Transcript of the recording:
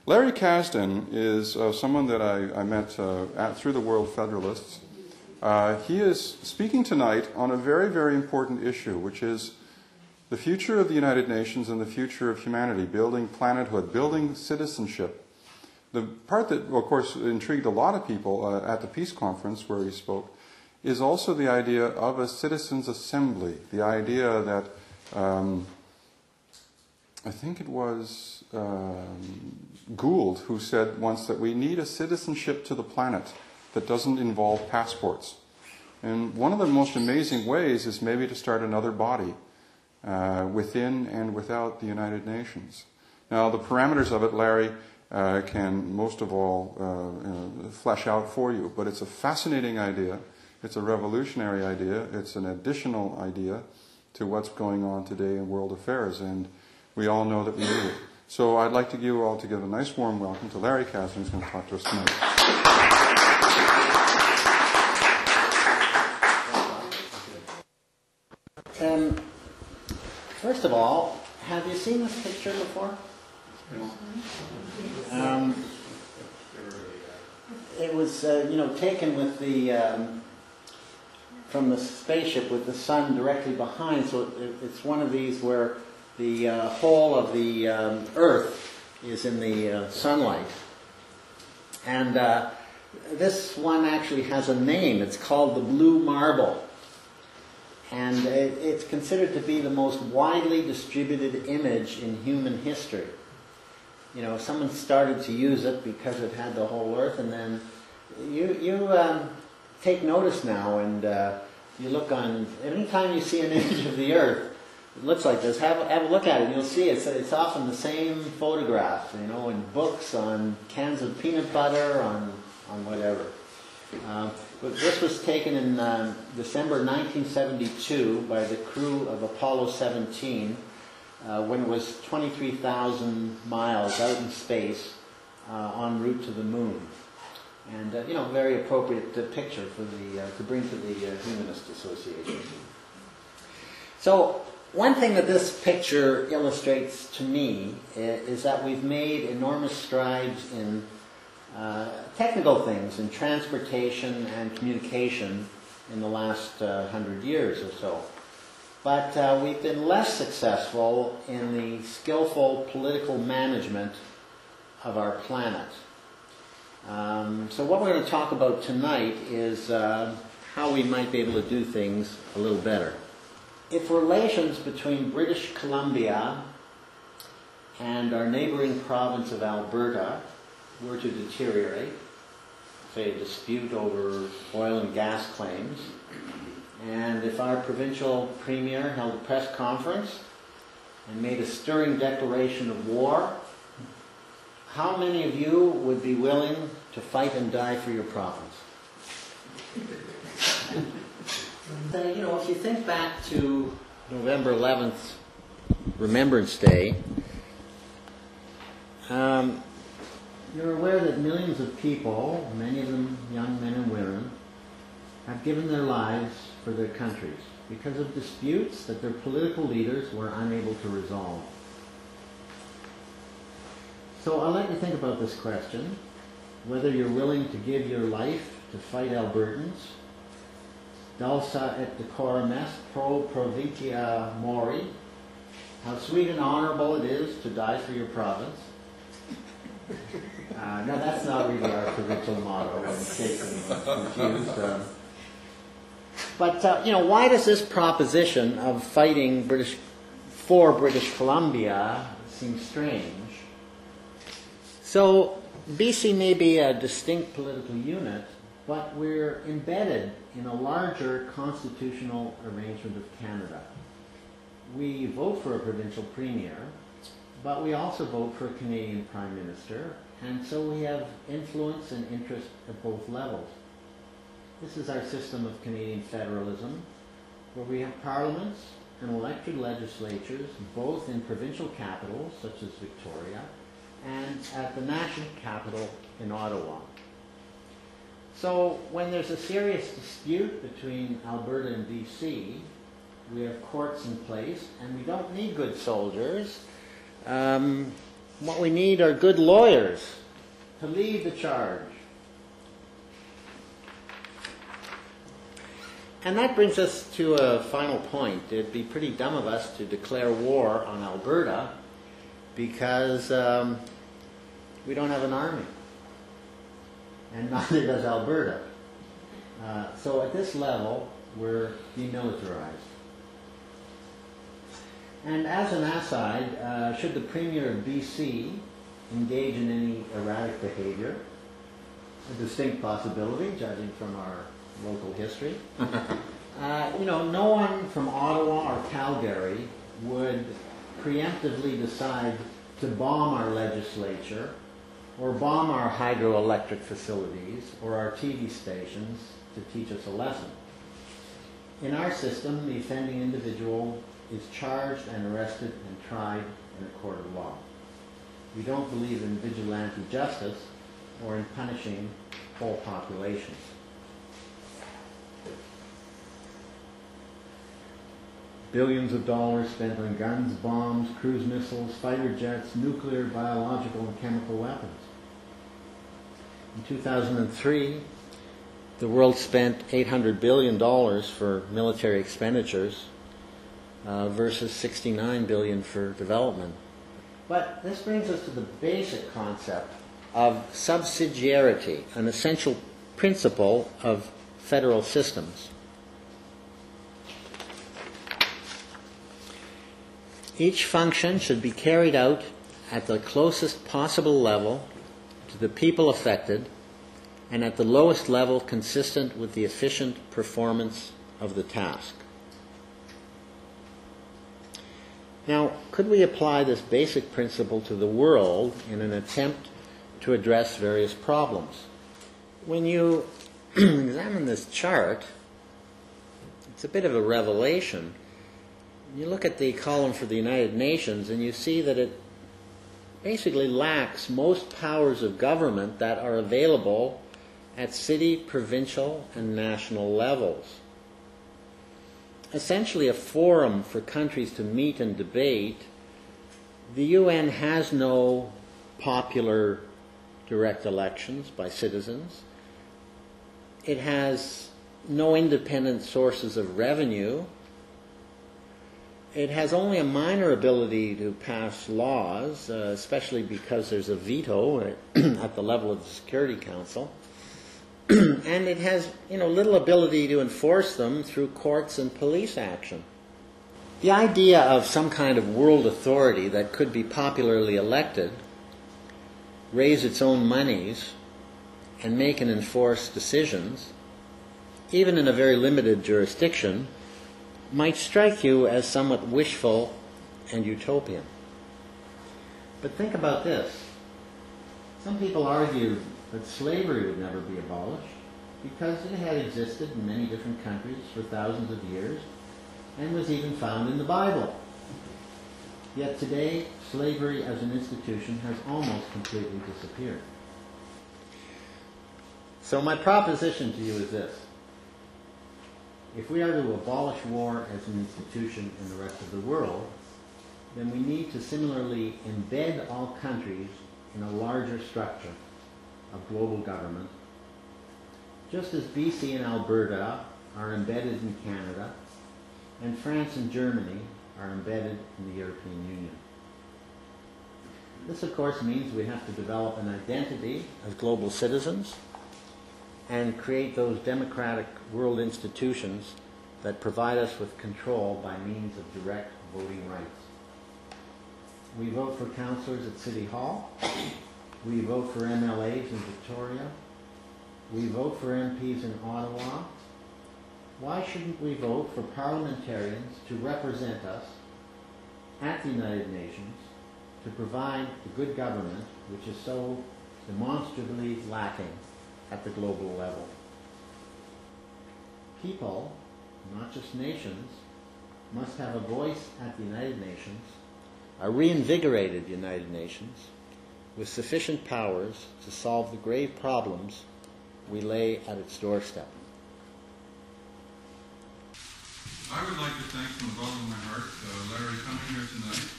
Larry Kazdan is someone that I met through the World Federalists. He is speaking tonight on a very, very important issue, which is the future of the United Nations and the future of humanity, building planethood, building citizenship. The part that, of course, intrigued a lot of people at the Peace Conference where he spoke is also the idea of a citizens' assembly, the idea that I think it was Gould who said once that we need a citizenship to the planet that doesn't involve passports. And one of the most amazing ways is maybe to start another body within and without the United Nations. Now, the parameters of it, Larry can most of all flesh out for you, but it's a fascinating idea. It's a revolutionary idea. It's an additional idea to what's going on today in world affairs, and we all know that we need it. So I'd like to give you all to give a nice warm welcome to Larry Kazdan, who's going to talk to us tonight. First of all, have you seen this picture before? It was, taken with the from the spaceship with the sun directly behind. So it's one of these where the whole of the Earth is in the sunlight. And this one actually has a name. It's called the Blue Marble. And it's considered to be the most widely distributed image in human history. You know, someone started to use it because it had the whole Earth, and then you take notice now, and you look on, anytime you see an image of the Earth, it looks like this, have a look at it, and you'll see it's often the same photograph, you know, in books, on cans of peanut butter, on whatever. But this was taken in December 1972 by the crew of Apollo 17 when it was 23,000 miles out in space en route to the moon. And, very appropriate picture for to bring to the Humanist Association. So, one thing that this picture illustrates to me is that we've made enormous strides in technical things in transportation and communication in the last 100 years or so. But we've been less successful in the skillful political management of our planet. So what we're going to talk about tonight is how we might be able to do things a little better. If relations between British Columbia and our neighboring province of Alberta were to deteriorate, say a dispute over oil and gas claims, and if our provincial premier held a press conference and made a stirring declaration of war, how many of you would be willing to fight and die for your province? If you think back to November 11th, Remembrance Day, you're aware that millions of people, many of them young men and women, have given their lives for their countries because of disputes that their political leaders were unable to resolve. So I'll let you think about this question, whether you're willing to give your life to fight Albertans, dulca et decorum est pro provincia mori, how sweet and honorable it is to die for your province. No, that's not really our provincial motto, in case I'm confused. But why does this proposition of fighting for British Columbia seem strange? So, BC may be a distinct political unit, but we're embedded in a larger constitutional arrangement of Canada. We vote for a provincial premier, but we also vote for a Canadian Prime Minister, and so we have influence and interest at both levels. This is our system of Canadian federalism, where we have parliaments and elected legislatures, both in provincial capitals, such as Victoria, and at the national capital in Ottawa. So when there's a serious dispute between Alberta and BC, we have courts in place, and we don't need good soldiers. What we need are good lawyers to lead the charge. And that brings us to a final point. It'd be pretty dumb of us to declare war on Alberta because we don't have an army. And neither does Alberta. So at this level, we're demilitarized. And as an aside, should the Premier of BC engage in any erratic behavior, a distinct possibility, judging from our local history, no one from Ottawa or Calgary would preemptively decide to bomb our legislature or bomb our hydroelectric facilities or our TV stations to teach us a lesson. In our system, the offending individual is charged and arrested and tried in a court of law. We don't believe in vigilante justice or in punishing whole populations. Billions of dollars spent on guns, bombs, cruise missiles, fighter jets, nuclear, biological, and chemical weapons. In 2003, the world spent $800 billion for military expenditures versus $69 billion for development. But this brings us to the basic concept of subsidiarity, an essential principle of federal systems. Each function should be carried out at the closest possible level to the people affected and at the lowest level consistent with the efficient performance of the task. Now, could we apply this basic principle to the world in an attempt to address various problems? When you examine this chart, it's a bit of a revelation. You look at the column for the United Nations and you see that it basically lacks most powers of government that are available at city, provincial, and national levels. Essentially a forum for countries to meet and debate, the UN has no popular direct elections by citizens. It has no independent sources of revenue. It has only a minor ability to pass laws, especially because there's a veto at the level of the Security Council. And it has, little ability to enforce them through courts and police action. The idea of some kind of world authority that could be popularly elected, raise its own monies, and make and enforce decisions, even in a very limited jurisdiction, might strike you as somewhat wishful and utopian. But think about this. Some people argue that slavery would never be abolished because it had existed in many different countries for thousands of years and was even found in the Bible. Yet today, slavery as an institution has almost completely disappeared. So my proposition to you is this. If we are to abolish war as an institution in the rest of the world, then we need to similarly embed all countries in a larger structure of global government, just as BC and Alberta are embedded in Canada, and France and Germany are embedded in the European Union. This, of course, means we have to develop an identity as global citizens and create those democratic world institutions that provide us with control by means of direct voting rights. We vote for councillors at City Hall. We vote for MLAs in Victoria. We vote for MPs in Ottawa. Why shouldn't we vote for parliamentarians to represent us at the United Nations to provide the good government which is so demonstrably lacking at the global level? People, not just nations, must have a voice at the United Nations, a reinvigorated United Nations, with sufficient powers to solve the grave problems we lay at its doorstep. I would like to thank from the bottom of my heart Larry coming here tonight.